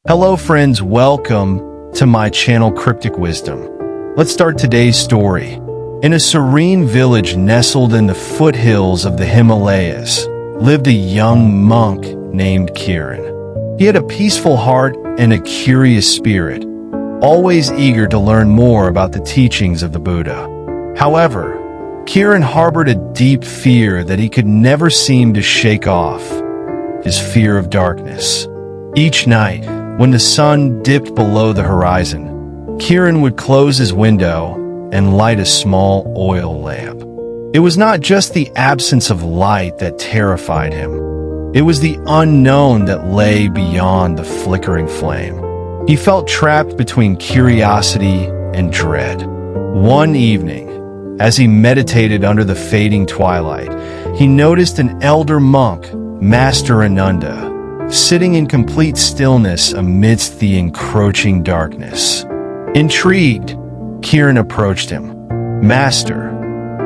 Hello friends, welcome to my channel Cryptic Wisdom. Let's start today's story. In a serene village nestled in the foothills of the Himalayas, lived a young monk named Kiran. He had a peaceful heart and a curious spirit, always eager to learn more about the teachings of the Buddha. However, Kiran harbored a deep fear that he could never seem to shake off, his fear of darkness. Each night, when the sun dipped below the horizon, Kiran would close his window and light a small oil lamp. It was not just the absence of light that terrified him. It was the unknown that lay beyond the flickering flame. He felt trapped between curiosity and dread. One evening, as he meditated under the fading twilight, he noticed an elder monk, Master Ananda, sitting in complete stillness amidst the encroaching darkness. Intrigued, Kiran approached him. "Master,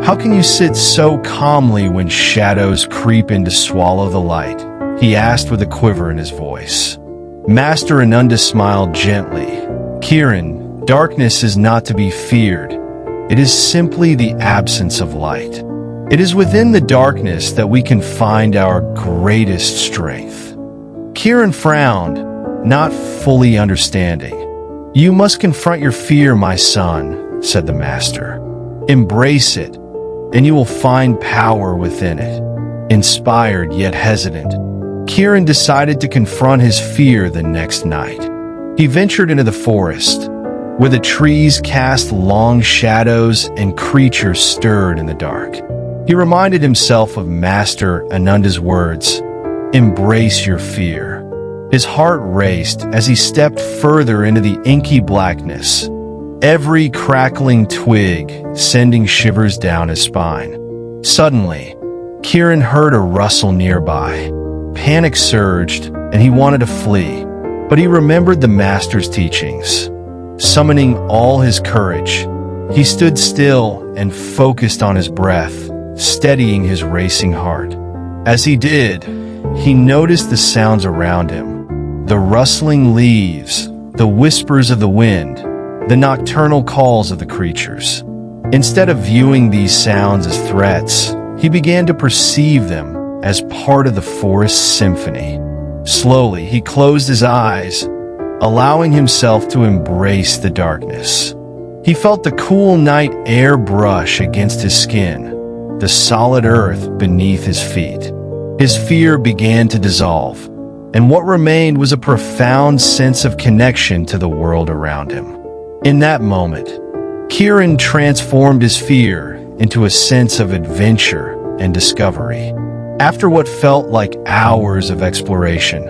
how can you sit so calmly when shadows creep in to swallow the light?" he asked with a quiver in his voice. Master Ananda smiled gently. "Kiran, darkness is not to be feared. It is simply the absence of light. It is within the darkness that we can find our greatest strength." Kiran frowned, not fully understanding. "You must confront your fear, my son," said the master. "Embrace it, and you will find power within it." Inspired yet hesitant, Kiran decided to confront his fear the next night. He ventured into the forest, where the trees cast long shadows and creatures stirred in the dark. He reminded himself of Master Ananda's words, "Embrace your fear." His heart raced as he stepped further into the inky blackness, every crackling twig sending shivers down his spine. Suddenly, Kiran heard a rustle nearby. Panic surged, and he wanted to flee, but he remembered the master's teachings. Summoning all his courage, he stood still and focused on his breath, steadying his racing heart. As he did, he noticed the sounds around him, the rustling leaves, the whispers of the wind, the nocturnal calls of the creatures. Instead of viewing these sounds as threats, he began to perceive them as part of the forest's symphony. Slowly, he closed his eyes, allowing himself to embrace the darkness. He felt the cool night air brush against his skin, the solid earth beneath his feet. His fear began to dissolve, and what remained was a profound sense of connection to the world around him. In that moment, Kiran transformed his fear into a sense of adventure and discovery. After what felt like hours of exploration,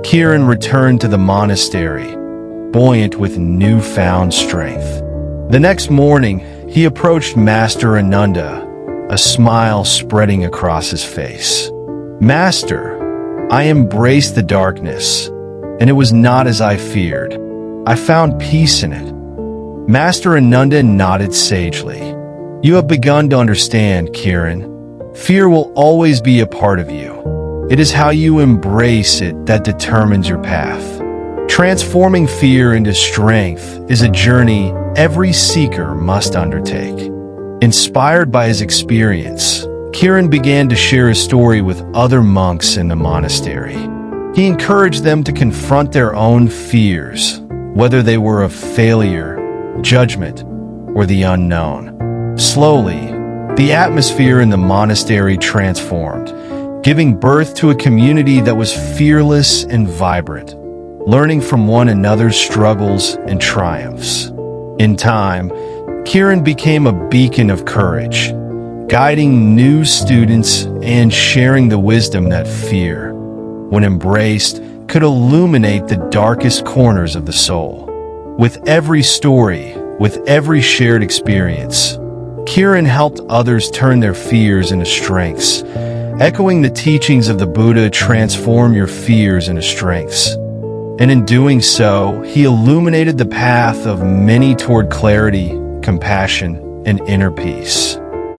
Kiran returned to the monastery, buoyant with newfound strength. The next morning, he approached Master Ananda, a smile spreading across his face. "Master, I embraced the darkness, and it was not as I feared. I found peace in it." Master Ananda nodded sagely. "You have begun to understand, Kiran. Fear will always be a part of you. It is how you embrace it that determines your path. Transforming fear into strength is a journey every seeker must undertake." Inspired by his experience, Kiran began to share his story with other monks in the monastery. He encouraged them to confront their own fears, whether they were of failure, judgment, or the unknown. Slowly, the atmosphere in the monastery transformed, giving birth to a community that was fearless and vibrant, learning from one another's struggles and triumphs. In time, Kiran became a beacon of courage, guiding new students and sharing the wisdom that fear, when embraced, could illuminate the darkest corners of the soul. With every story, with every shared experience, Kiran helped others turn their fears into strengths, echoing the teachings of the Buddha, "Transform your fears into strengths." And in doing so, he illuminated the path of many toward clarity, compassion, and inner peace.